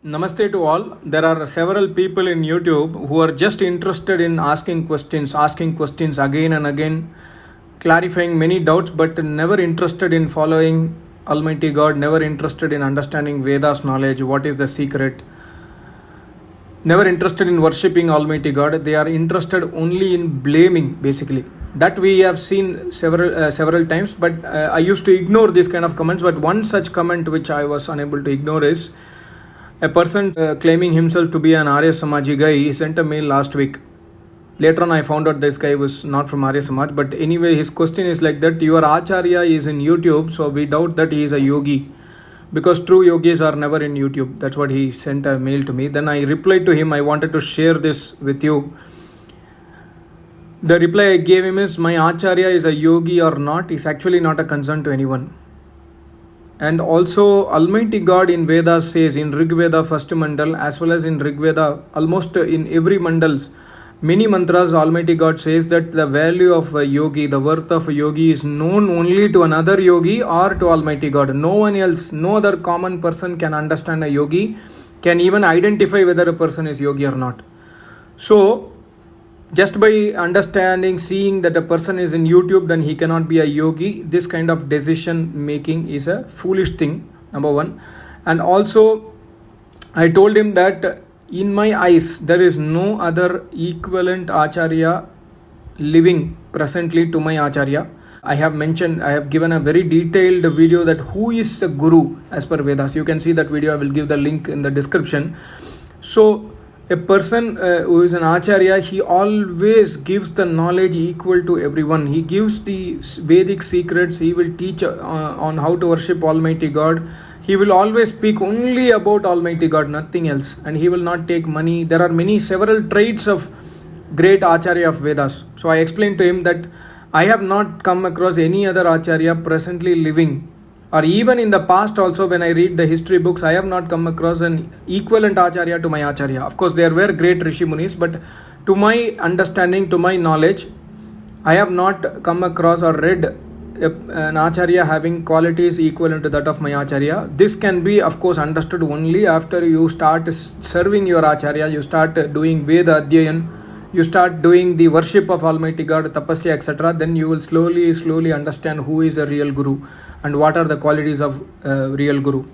Namaste to all. There are several people in YouTube who are just interested in asking questions again and again, clarifying many doubts, but never interested in following Almighty God, never interested in understanding Vedas knowledge, what is the secret, never interested in worshipping Almighty God. They are interested only in blaming, basically. That we have seen several times, but I used to ignore these kind of comments. But one such comment which I was unable to ignore is a person claiming himself to be an Arya Samaji guy. He sent a mail last week. Later on, I found out this guy was not from Arya Samaj. But anyway, his question is like that: your Acharya is in YouTube, so we doubt that he is a yogi, because true yogis are never in YouTube. That's what he sent a mail to me. Then I replied to him. I wanted to share this with you. The reply I gave him is: my Acharya is a yogi or not is actually not a concern to anyone. And also Almighty God in Vedas says, in Rig Veda first mandal as well as in Rig Veda, almost in every mandals, many mantras, Almighty God says that the value of a yogi, the worth of a yogi is known only to another yogi or to Almighty God. No one else, no other common person can understand a yogi, can even identify whether a person is yogi or not. So just by understanding, seeing that a person is in YouTube, then he cannot be a yogi. This kind of decision making is a foolish thing, number one. And also, I told him that in my eyes, there is no other equivalent Acharya living presently to my Acharya. I have given a very detailed video that who is the Guru as per Vedas. You can see that video. I will give the link in the description. So, a person who is an Acharya, he always gives the knowledge equal to everyone. He gives the Vedic secrets. He will teach on how to worship Almighty God. He will always speak only about Almighty God, nothing else. And he will not take money. There are several traits of great Acharya of Vedas. So I explained to him that I have not come across any other Acharya presently living, or even in the past also when I read the history books, I have not come across an equivalent Acharya to my Acharya. Of course, there were great Rishi Munis, but to my understanding, to my knowledge, I have not come across or read an Acharya having qualities equivalent to that of my Acharya. This can be, of course, understood only after you start serving your Acharya, you start doing Veda Adhyayan, you start doing the worship of Almighty God, tapasya, etc. Then you will slowly understand who is a real Guru and what are the qualities of real Guru.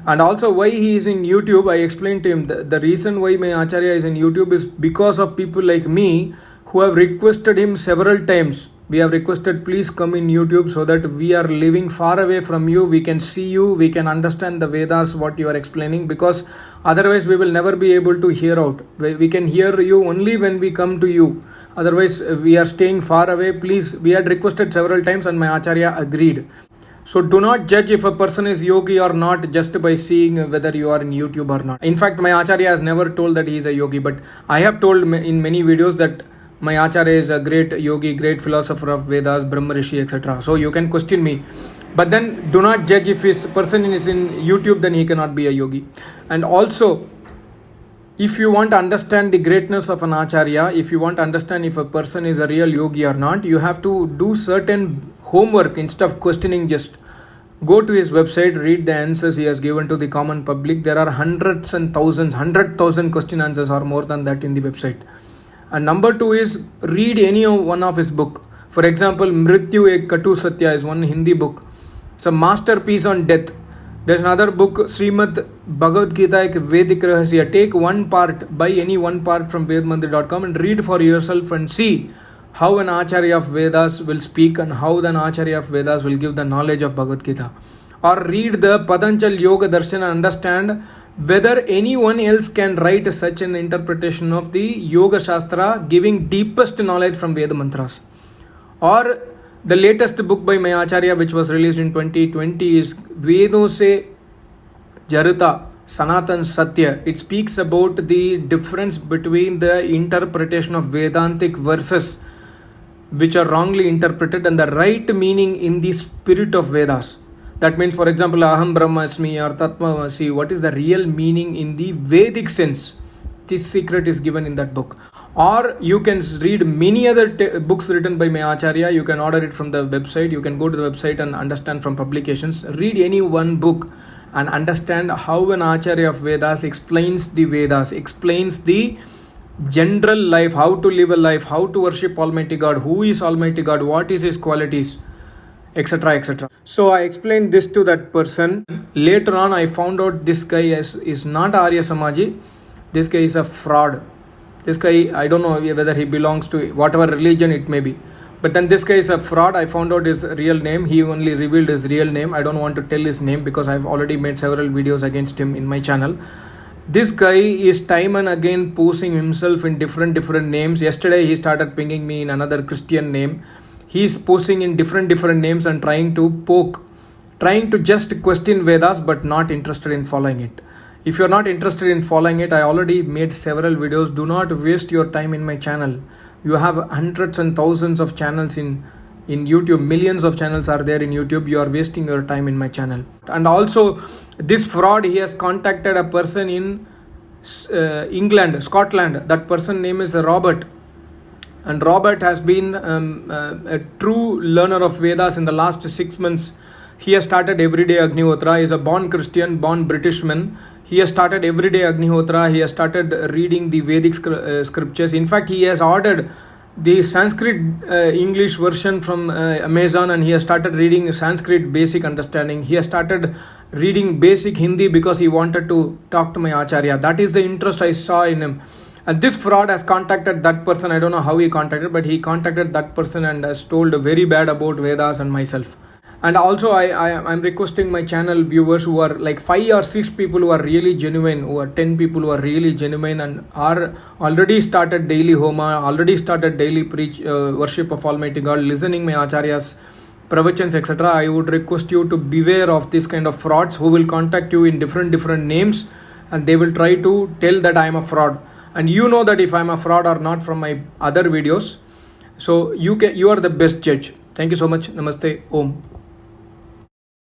And also why he is in YouTube, I explained to him the reason why my Acharya is in YouTube is because of people like me who have requested him several times. We have requested, please come in YouTube so that we are living far away from you. We can see you, we can understand the Vedas, what you are explaining, because otherwise we will never be able to hear out. We can hear you only when we come to you. Otherwise we are staying far away. Please, we had requested several times and my Acharya agreed. So do not judge if a person is yogi or not just by seeing whether you are in YouTube or not. In fact, my Acharya has never told that he is a yogi, but I have told in many videos that my Acharya is a great yogi, great philosopher of Vedas, Brahma Rishi, etc. So you can question me. But then do not judge if this person is in YouTube, then he cannot be a yogi. And also, if you want to understand the greatness of an Acharya, if you want to understand if a person is a real yogi or not, you have to do certain homework instead of questioning. Just go to his website, read the answers he has given to the common public. There are hundreds and thousands, 100,000 question answers or more than that in the website. And number two is read any one of his book. For example, Mrityu Ek Katu Satya is one Hindi book. It's a masterpiece on death. There's another book, Srimad Bhagavad Gita Ek Vedic Rahasya. Take one part, buy any one part from Vedmandir.com and read for yourself and see how an Acharya of Vedas will speak and how an Acharya of Vedas will give the knowledge of Bhagavad Gita. Or read the Patanjal Yoga Darshan and understand whether anyone else can write such an interpretation of the Yoga Shastra giving deepest knowledge from Veda mantras. Or the latest book by my Acharya, which was released in 2020, is Vedon Se Jarita Sanatan Satya. It speaks about the difference between the interpretation of Vedantic verses which are wrongly interpreted and the right meaning in the spirit of Vedas. That means, for example, Aham Brahmasmi or Tatmavasi, what is the real meaning in the Vedic sense? This secret is given in that book. Or you can read many other books written by my Acharya. You can order it from the website. You can go to the website and understand from publications. Read any one book and understand how an Acharya of Vedas explains the Vedas, explains the general life, how to live a life, how to worship Almighty God, who is Almighty God, what is His qualities, etc. etc. So I explained this to that person. Later on, I found out this guy is not Arya Samaji. This guy is a fraud. This guy, I don't know whether he belongs to whatever religion it may be. But then this guy is a fraud. I found out his real name. He only revealed his real name. I don't want to tell his name because I've already made several videos against him in my channel. This guy is time and again posing himself in different names. Yesterday he started pinging me in another Christian name. He is posing in different names and trying to just question Vedas but not interested in following it. If you're not interested in following it, I already made several videos. Do not waste your time in my channel. You have hundreds and thousands of channels in YouTube. Millions of channels are there in YouTube. You are wasting your time in my channel. And also, this fraud, he has contacted a person in England, Scotland. That person name is Robert. And Robert has been a true learner of Vedas in the last 6 months. He has started everyday Agnihotra. He is a born Christian, born Britishman. He has started everyday Agnihotra. He has started reading the Vedic scriptures. In fact, he has ordered the Sanskrit English version from Amazon, and he has started reading Sanskrit basic understanding. He has started reading basic Hindi because he wanted to talk to my Acharya. That is the interest I saw in him. And this fraud has contacted that person. I don't know how he contacted, but he contacted that person and has told very bad about Vedas and myself. And also I'm requesting my channel viewers who are like 5 or 6 people who are really genuine, who are 10 people who are really genuine and are already started daily Homa, already started daily worship of Almighty God, listening my Acharyas, pravachans, etc. I would request you to beware of this kind of frauds who will contact you in different names, and they will try to tell that I am a fraud. And you know that if I am a fraud or not from my other videos. So you are the best judge. Thank you so much. Namaste. Om.